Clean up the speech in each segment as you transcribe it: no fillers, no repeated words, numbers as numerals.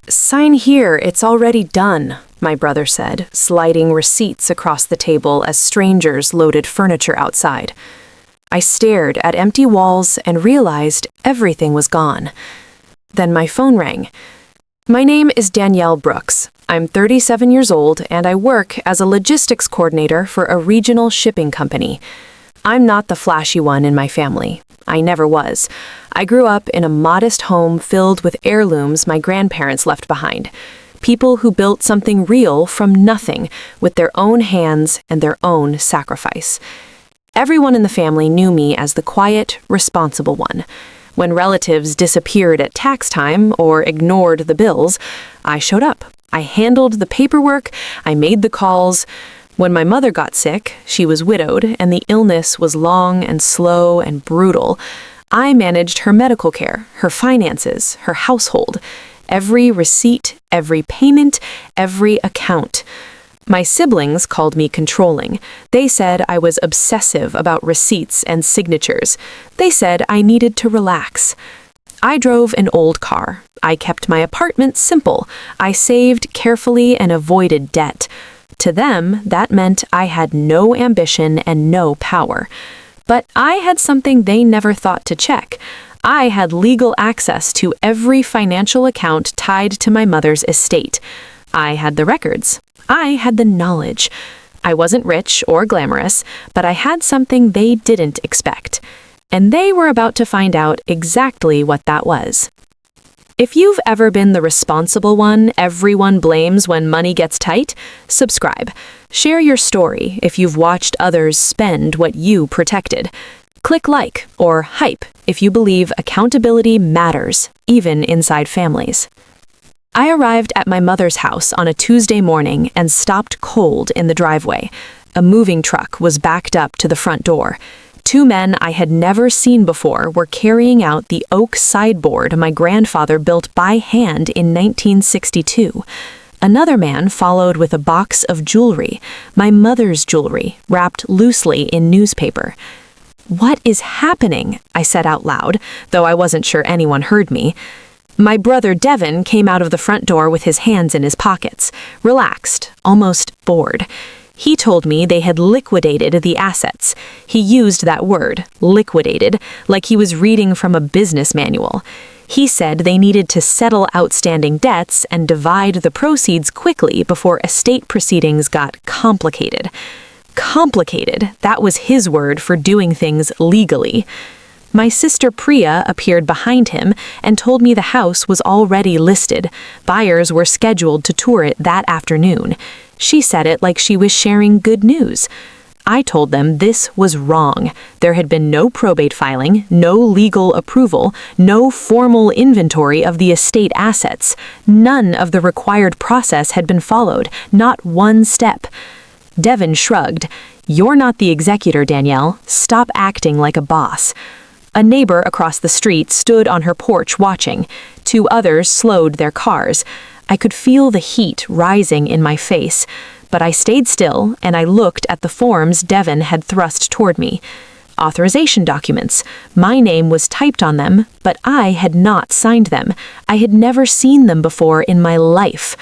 "Sign here, it's already done," my brother said, sliding receipts across the table as strangers loaded furniture outside. I stared at empty walls and realized everything was gone. Then my phone rang. "My name is Danielle Brooks. I'm 37 years old and I work as a logistics coordinator for a regional shipping company. I'm not the flashy one in my family. I never was. I grew up in a modest home filled with heirlooms my grandparents left behind. People who built something real from nothing with their own hands and their own sacrifice. Everyone in the family knew me as the quiet, responsible one. When relatives disappeared at tax time or ignored the bills, I showed up. I handled the paperwork, I made the calls. When my mother got sick, she was widowed, and the illness was long and slow and brutal. I managed her medical care, her finances, her household, every receipt, every payment, every account. My siblings called me controlling. They said I was obsessive about receipts and signatures. They said I needed to relax. I drove an old car. I kept my apartment simple. I saved carefully and avoided debt. To them, that meant I had no ambition and no power. But I had something they never thought to check. I had legal access to every financial account tied to my mother's estate. I had the records. I had the knowledge. I wasn't rich or glamorous, but I had something they didn't expect. And they were about to find out exactly what that was. If you've ever been the responsible one everyone blames when money gets tight, subscribe. Share your story if you've watched others spend what you protected. Click like or hype if you believe accountability matters, even inside families. I arrived at my mother's house on a Tuesday morning and stopped cold in the driveway. A moving truck was backed up to the front door. Two men I had never seen before were carrying out the oak sideboard my grandfather built by hand in 1962. Another man followed with a box of jewelry, my mother's jewelry, wrapped loosely in newspaper. "What is happening?" I said out loud, though I wasn't sure anyone heard me. My brother Devin came out of the front door with his hands in his pockets, relaxed, almost bored. He told me they had liquidated the assets. He used that word, liquidated, like he was reading from a business manual. He said they needed to settle outstanding debts and divide the proceeds quickly before estate proceedings got complicated. Complicated, that was his word for doing things legally. My sister Priya appeared behind him and told me the house was already listed. Buyers were scheduled to tour it that afternoon. She said it like she was sharing good news. I told them this was wrong. There had been no probate filing, no legal approval, no formal inventory of the estate assets. None of the required process had been followed, not one step. Devin shrugged. "You're not the executor, Danielle. Stop acting like a boss." A neighbor across the street stood on her porch watching. Two others slowed their cars. I could feel the heat rising in my face, but I stayed still and I looked at the forms Devin had thrust toward me. Authorization documents. My name was typed on them, but I had not signed them. I had never seen them before in my life.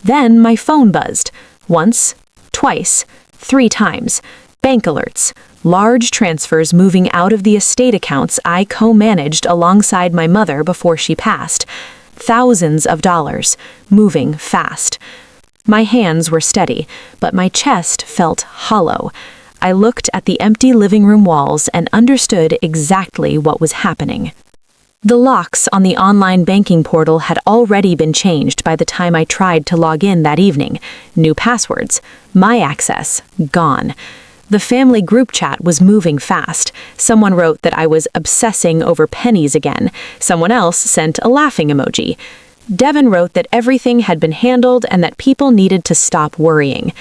Then my phone buzzed. Once, twice, 3 times. Bank alerts. Large transfers moving out of the estate accounts I co-managed alongside my mother before she passed. Thousands of dollars, moving fast. My hands were steady, but my chest felt hollow. I looked at the empty living room walls and understood exactly what was happening. The locks on the online banking portal had already been changed by the time I tried to log in that evening. New passwords. My access gone. The family group chat was moving fast. Someone wrote that I was obsessing over pennies again. Someone else sent a laughing emoji. Devin wrote that everything had been handled and that people needed to stop worrying.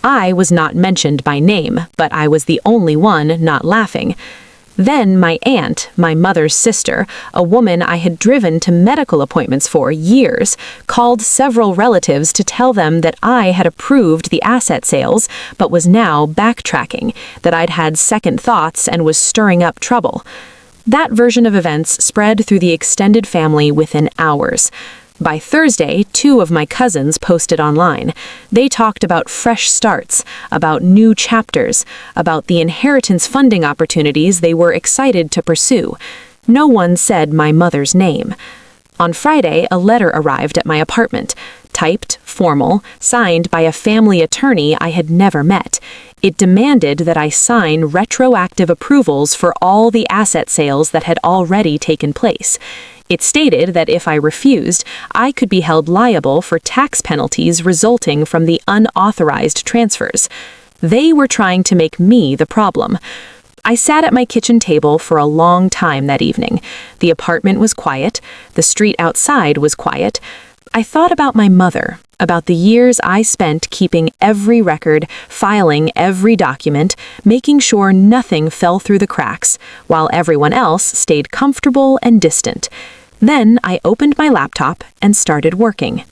I was not mentioned by name, but I was the only one not laughing. Then my aunt, my mother's sister, a woman I had driven to medical appointments for years, called several relatives to tell them that I had approved the asset sales, but was now backtracking, that I'd had second thoughts and was stirring up trouble. That version of events spread through the extended family within hours. By Thursday, 2 of my cousins posted online. They talked about fresh starts, about new chapters, about the inheritance funding opportunities they were excited to pursue. No one said my mother's name. On Friday, a letter arrived at my apartment, typed, formal, signed by a family attorney I had never met. It demanded that I sign retroactive approvals for all the asset sales that had already taken place. It stated that if I refused, I could be held liable for tax penalties resulting from the unauthorized transfers. They were trying to make me the problem. I sat at my kitchen table for a long time that evening. The apartment was quiet. The street outside was quiet. I thought about my mother, about the years I spent keeping every record, filing every document, making sure nothing fell through the cracks, while everyone else stayed comfortable and distant. Then I opened my laptop and started working.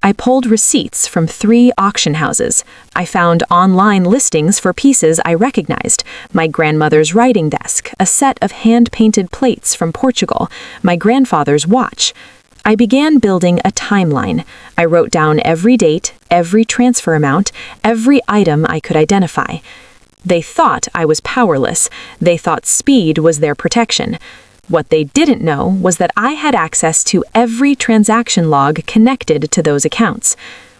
I pulled receipts from 3 auction houses. I found online listings for pieces I recognized: my grandmother's writing desk, a set of hand-painted plates from Portugal, my grandfather's watch. I began building a timeline. I wrote down every date, every transfer amount, every item I could identify. They thought I was powerless. They thought speed was their protection. What they didn't know was that I had access to every transaction log connected to those accounts.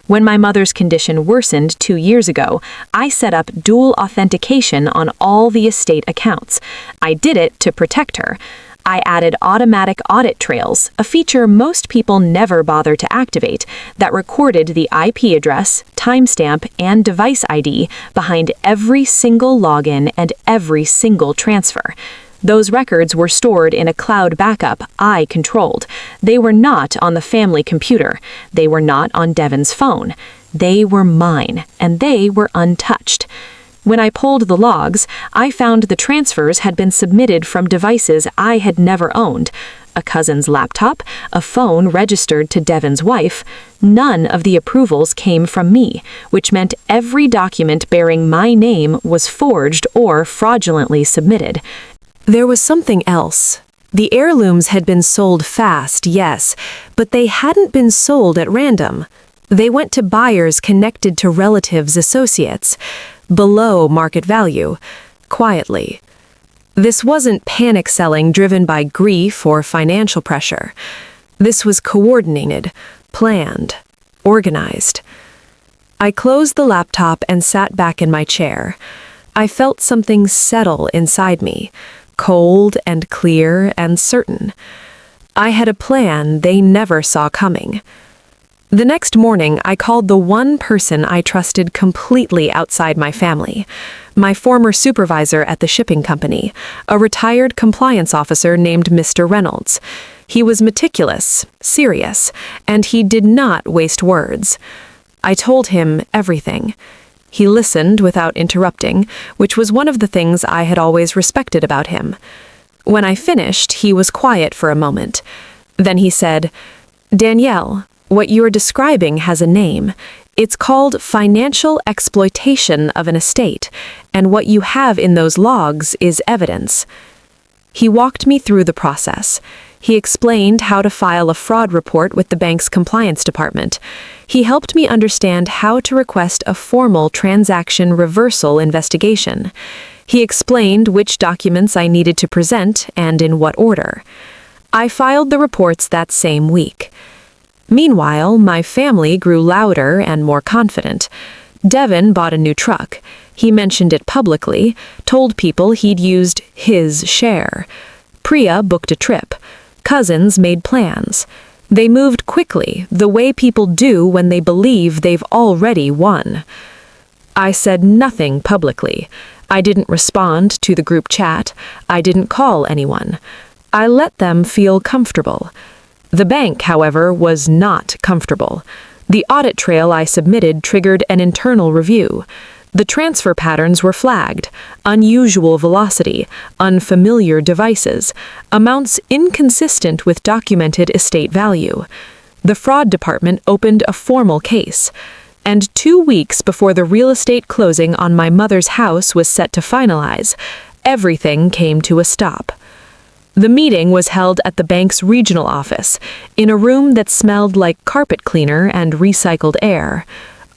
When my mother's condition worsened 2 years ago, I set up dual authentication on all the estate accounts. I did it to protect her. I added automatic audit trails, a feature most people never bother to activate, that recorded the IP address, timestamp, and device ID behind every single login and every single transfer. Those records were stored in a cloud backup I controlled. They were not on the family computer. They were not on Devon's phone. They were mine, and they were untouched. When I pulled the logs, I found the transfers had been submitted from devices I had never owned: a cousin's laptop, a phone registered to Devon's wife. None of the approvals came from me, which meant every document bearing my name was forged or fraudulently submitted. There was something else. The heirlooms had been sold fast, yes, but they hadn't been sold at random. They went to buyers connected to relatives' associates, below market value, quietly. This wasn't panic selling driven by grief or financial pressure. This was coordinated, planned, organized. I closed the laptop and sat back in my chair. I felt something settle inside me, cold and clear and certain. I had a plan they never saw coming. The next morning, I called the one person I trusted completely outside my family, my former supervisor at the shipping company, a retired compliance officer named Mr. Reynolds. He was meticulous, serious, and he did not waste words. I told him everything. He listened without interrupting, which was one of the things I had always respected about him. When I finished, he was quiet for a moment. Then he said, "Danielle, what you're describing has a name. It's called financial exploitation of an estate, and what you have in those logs is evidence." He walked me through the process. He explained how to file a fraud report with the bank's compliance department. He helped me understand how to request a formal transaction reversal investigation. He explained which documents I needed to present and in what order. I filed the reports that same week. Meanwhile, my family grew louder and more confident. Devon bought a new truck. He mentioned it publicly, told people he'd used his share. Priya booked a trip. Cousins made plans. They moved quickly, the way people do when they believe they've already won. I said nothing publicly. I didn't respond to the group chat. I didn't call anyone. I let them feel comfortable. The bank, however, was not comfortable. The audit trail I submitted triggered an internal review. The transfer patterns were flagged: unusual velocity, unfamiliar devices, amounts inconsistent with documented estate value. The fraud department opened a formal case. And 2 weeks before the real estate closing on my mother's house was set to finalize, everything came to a stop. The meeting was held at the bank's regional office, in a room that smelled like carpet cleaner and recycled air.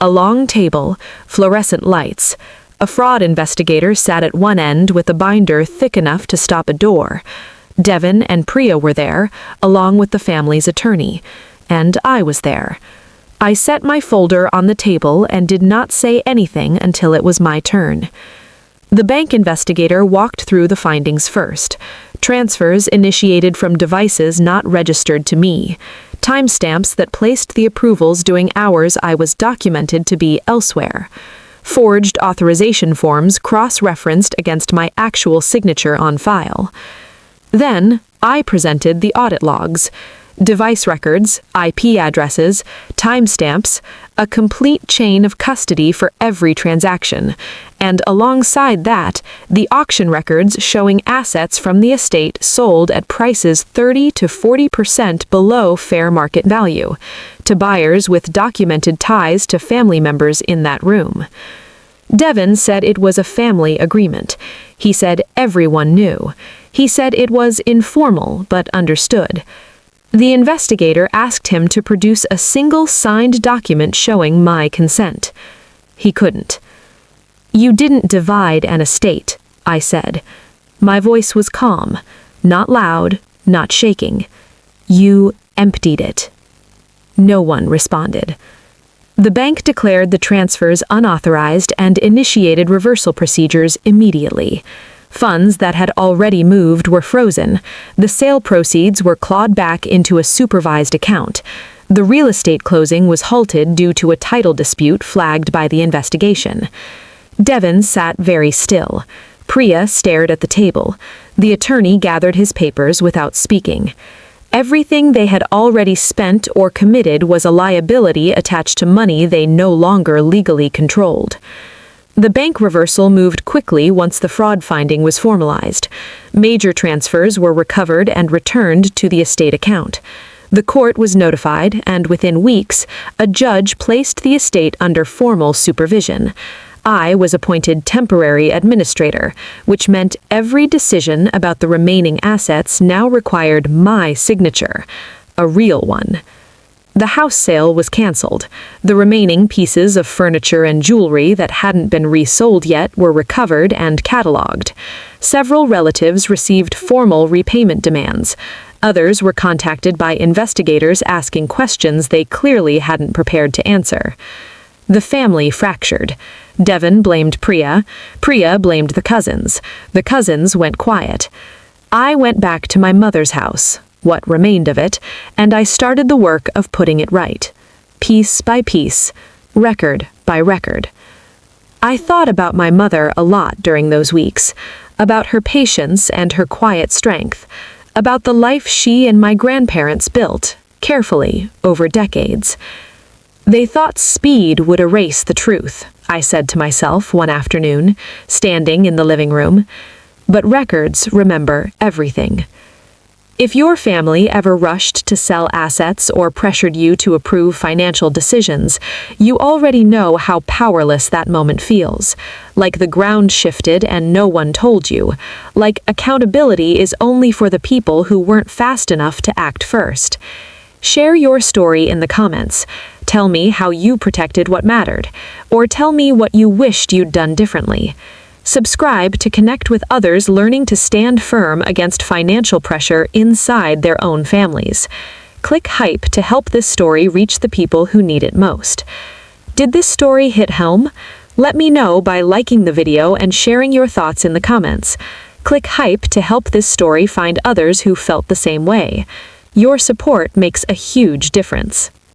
A long table, fluorescent lights. A fraud investigator sat at one end with a binder thick enough to stop a door. Devin and Priya were there, along with the family's attorney. And I was there. I set my folder on the table and did not say anything until it was my turn. The bank investigator walked through the findings first. Transfers initiated from devices not registered to me. Timestamps that placed the approvals during hours I was documented to be elsewhere. Forged authorization forms cross-referenced against my actual signature on file. Then, I presented the audit logs. Device records, IP addresses, timestamps, a complete chain of custody for every transaction, and alongside that, the auction records showing assets from the estate sold at prices 30 to 40% below fair market value, to buyers with documented ties to family members in that room. Devin said it was a family agreement. He said everyone knew. He said it was informal but understood. The investigator asked him to produce a single signed document showing my consent. He couldn't. "You didn't divide an estate," I said. My voice was calm, not loud, not shaking. "You emptied it." No one responded. The bank declared the transfers unauthorized and initiated reversal procedures immediately. Funds that had already moved were frozen. The sale proceeds were clawed back into a supervised account. The real estate closing was halted due to a title dispute flagged by the investigation. Devin sat very still. Priya stared at the table. The attorney gathered his papers without speaking. Everything they had already spent or committed was a liability attached to money they no longer legally controlled. The bank reversal moved quickly once the fraud finding was formalized. Major transfers were recovered and returned to the estate account. The court was notified, and within weeks, a judge placed the estate under formal supervision. I was appointed temporary administrator, which meant every decision about the remaining assets now required my signature, a real one. The house sale was canceled. The remaining pieces of furniture and jewelry that hadn't been resold yet were recovered and cataloged. Several relatives received formal repayment demands. Others were contacted by investigators asking questions they clearly hadn't prepared to answer. The family fractured. Devin blamed Priya. Priya blamed the cousins. The cousins went quiet. I went back to my mother's house, what remained of it, and I started the work of putting it right. Piece by piece, record by record. I thought about my mother a lot during those weeks, about her patience and her quiet strength, about the life she and my grandparents built, carefully, over decades. They thought speed would erase the truth, I said to myself one afternoon, standing in the living room. But records remember everything. If your family ever rushed to sell assets or pressured you to approve financial decisions, you already know how powerless that moment feels. Like the ground shifted and no one told you. Like accountability is only for the people who weren't fast enough to act first. Share your story in the comments. Tell me how you protected what mattered, or tell me what you wished you'd done differently. Subscribe to connect with others learning to stand firm against financial pressure inside their own families. Click hype to help this story reach the people who need it most. Did this story hit home? Let me know by liking the video and sharing your thoughts in the comments. Click hype to help this story find others who felt the same way. Your support makes a huge difference.